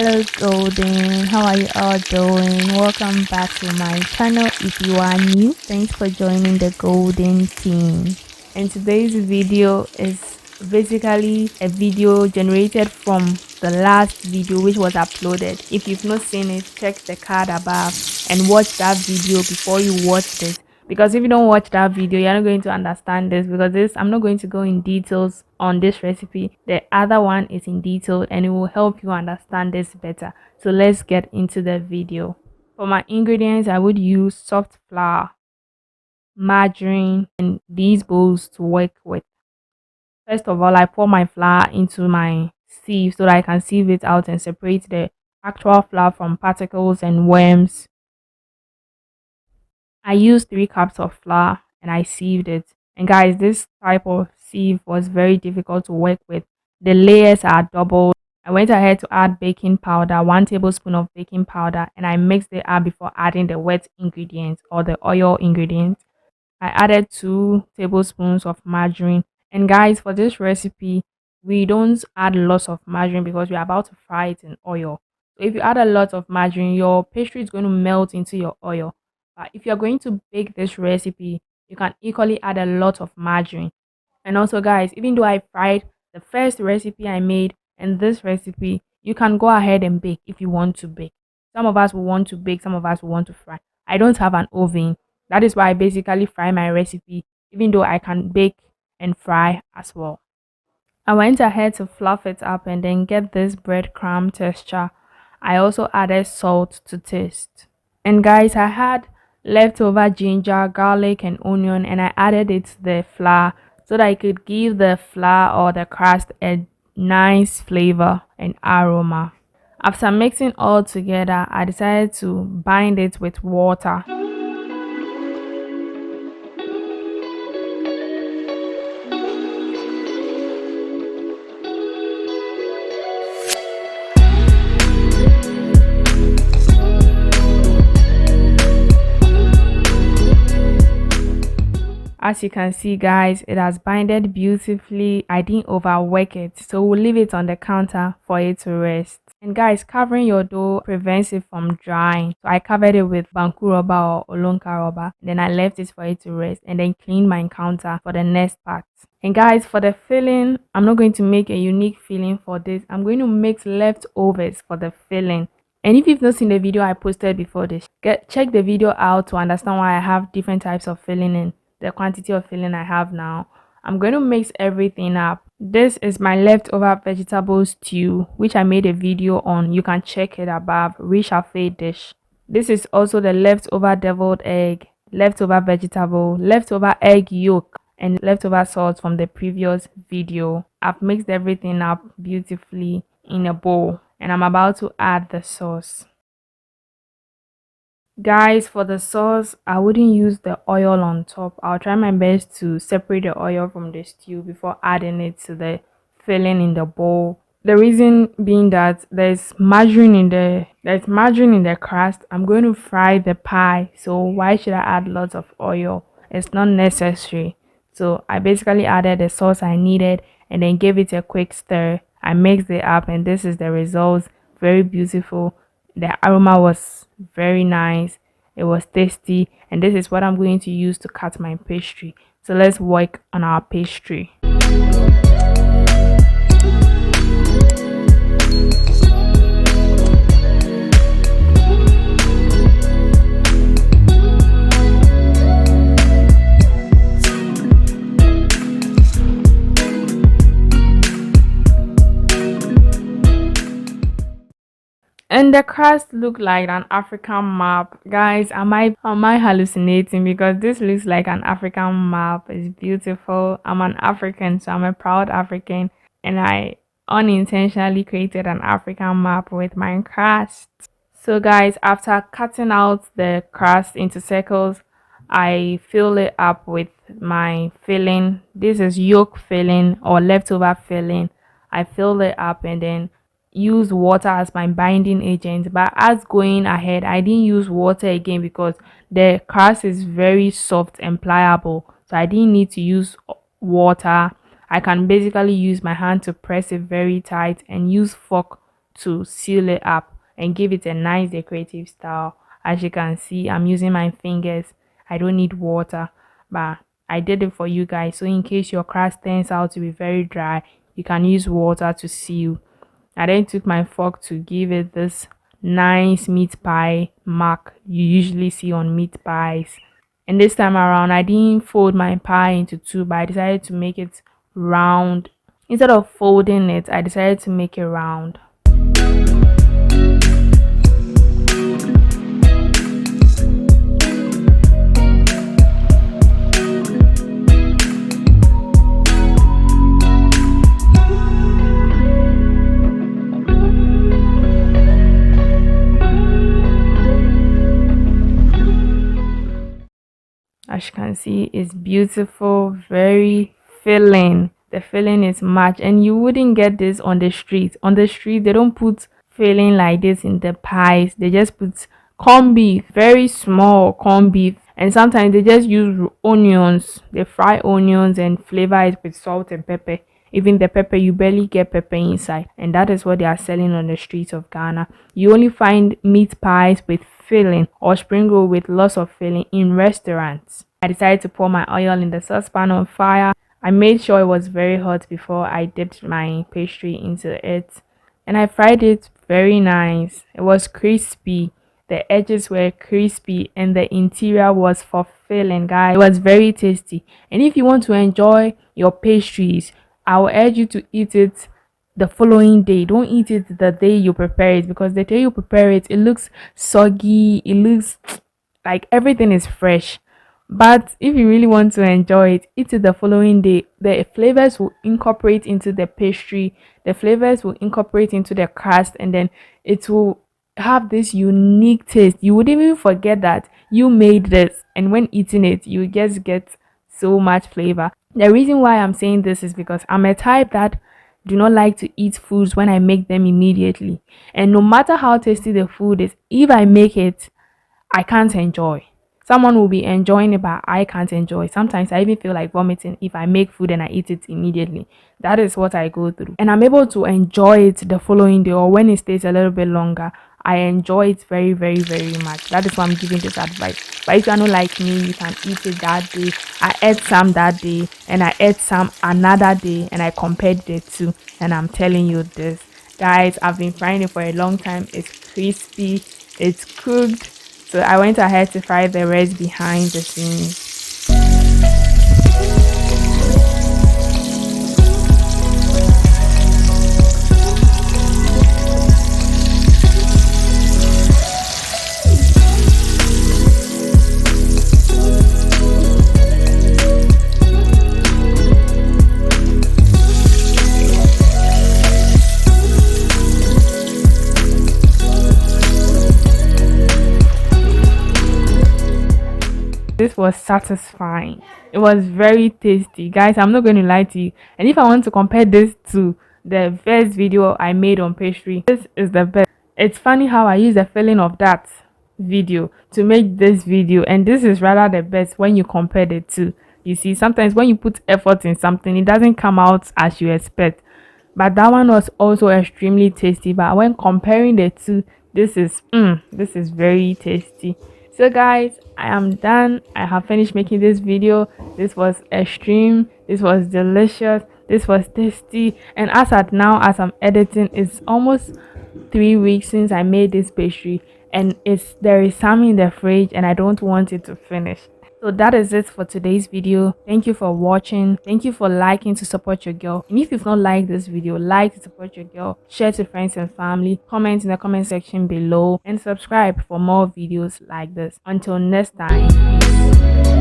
Hello Golden, how are you all doing? Welcome back to my channel. If you are new, thanks for joining the Golden team. And today's video is basically a video generated from the last video which was uploaded. If you've not seen it, check the card above and watch that video before you watch this, because if you don't watch that video you're not going to understand this, because I'm not going to go in details on this recipe. The other one is in detail and it will help you understand this better. So let's get into the video. For my ingredients, I would use soft flour, margarine, and these bowls to work with. First of all, I pour my flour into my sieve so that I can sieve it out and separate the actual flour from particles and worms. I used 3 cups of flour and I sieved it. And guys, this type of sieve was very difficult to work with. The layers are double. I went ahead to add baking powder, 1 tablespoon of baking powder, and I mixed it up before adding the wet ingredients or the oil ingredients. I added 2 tablespoons of margarine. And guys, for this recipe, we don't add lots of margarine because we're about to fry it in oil. So if you add a lot of margarine, your pastry is going to melt into your oil. But if you're going to bake this recipe, you can equally add a lot of margarine. And also guys, even though I fried the first recipe I made and this recipe, you can go ahead and bake if you want to bake. Some of us will want to bake, some of us will want to fry. I don't have an oven. That is why I basically fry my recipe, even though I can bake and fry as well. I went ahead to fluff it up and then get this breadcrumb texture. I also added salt to taste. And guys, I had leftover ginger, garlic, and onion, and I added it to the flour so that I could give the flour or the crust a nice flavor and aroma. After mixing all together, I decided to bind it with water. As you can see guys, it has binded beautifully. I didn't overwork it, so we'll leave it on the counter for it to rest. And guys, covering your dough prevents it from drying, so I covered it with banku rubber or olonka rubber. Then I left it for it to rest and then cleaned my counter for the next part. And guys, for the filling, I'm not going to make a unique filling for this. I'm going to mix leftovers for the filling. And if you've not seen the video I posted before this, check the video out to understand why I have different types of filling in the quantity of filling I have now. I'm going to mix everything up. This is my leftover vegetable stew, which I made a video on. You can check it above. Reshuffle dish. This is also the leftover deviled egg, leftover vegetable, leftover egg yolk, and leftover sauce from the previous video. I've mixed everything up beautifully in a bowl and I'm about to add the sauce. Guys, for the sauce, I wouldn't use the oil on top. I'll try my best to separate the oil from the stew before adding it to the filling in the bowl. The reason being that there's margarine in the crust. I'm going to fry the pie, so why should I add lots of oil? It's not necessary. So I basically added the sauce I needed and then gave it a quick stir. I mixed it up and this is the result. Very beautiful. The aroma was very nice, it was tasty, and this is what I'm going to use to cut my pastry. So let's work on our pastry. And the crust looked like an African map. Guys, am I hallucinating? Because this looks like an African map. It's beautiful. I'm an African, so I'm a proud African. And I unintentionally created an African map with my crust. So guys, after cutting out the crust into circles, I fill it up with my filling. This is yolk filling or leftover filling. I fill it up and then use water as my binding agent. But as going ahead, I didn't use water again because the crust is very soft and pliable, so I didn't need to use water. I can basically use my hand to press it very tight and use fork to seal it up and give it a nice decorative style. As you can see, I'm using my fingers. I don't need water, but I did it for you guys, so in case your crust turns out to be very dry, you can use water to seal. I then took my fork to give it this nice meat pie mark you usually see on meat pies. And this time around, I didn't fold my pie into two, but I decided to make it round. Instead of folding it, I decided to make it round. As you can see, it's beautiful, very filling. The filling is much, and you wouldn't get this on the street. On the street, they don't put filling like this in the pies. They just put corned beef, very small corned beef, and sometimes they just use onions. They fry onions and flavor it with salt and pepper. Even the pepper, you barely get pepper inside, and that is what they are selling on the streets of Ghana. You only find meat pies with filling or spring roll with lots of filling in restaurants. I decided to pour my oil in the saucepan on fire. I made sure it was very hot before I dipped my pastry into it, and I fried it very nice. It was crispy. The edges were crispy and the interior was for filling, guys. It was very tasty. And if you want to enjoy your pastries, I will urge you to eat it the following day. Don't eat it the day you prepare it, because the day you prepare it, it looks soggy. It looks like everything is fresh. But if you really want to enjoy it, eat it the following day. The flavors will incorporate into the pastry, the flavors will incorporate into the crust, and then it will have this unique taste. You would even forget that you made this, and when eating it, you just get so much flavor. The reason why I'm saying this is because I'm a type that do not like to eat foods when I make them immediately. And no matter how tasty the food is, if I make it, I can't enjoy. Someone will be enjoying it, but I can't enjoy. Sometimes I even feel like vomiting if I make food and I eat it immediately. That is what I go through. And I'm able to enjoy it the following day, or when it stays a little bit longer. I enjoy it very, very, very much. That is why I'm giving this advice. But if you're not like me, you can eat it that day. I ate some that day, and I ate some another day, and I compared the two. And I'm telling you this, guys, I've been frying it for a long time. It's crispy, it's cooked. So I went ahead to fry the rest behind the scenes. This was satisfying. It was very tasty, guys. I'm not going to lie to you. And if I want to compare this to the first video I made on pastry, this is the best. It's funny how I use the filling of that video to make this video, and this is rather the best when you compare the two. You see, sometimes when you put effort in something, it doesn't come out as you expect. But that one was also extremely tasty. But when comparing the two, this is very tasty. So guys, I am done. I have finished making this video. This was extreme, this was delicious, this was tasty, and as at now, as I'm editing, it's almost 3 weeks since I made this pastry, and there is some in the fridge and I don't want it to finish. So that is it for today's video. Thank you for watching. Thank you for liking to support your girl. And if you've not liked this video, like to support your girl, share to friends and family, comment in the comment section below, and subscribe for more videos like this. Until next time, peace.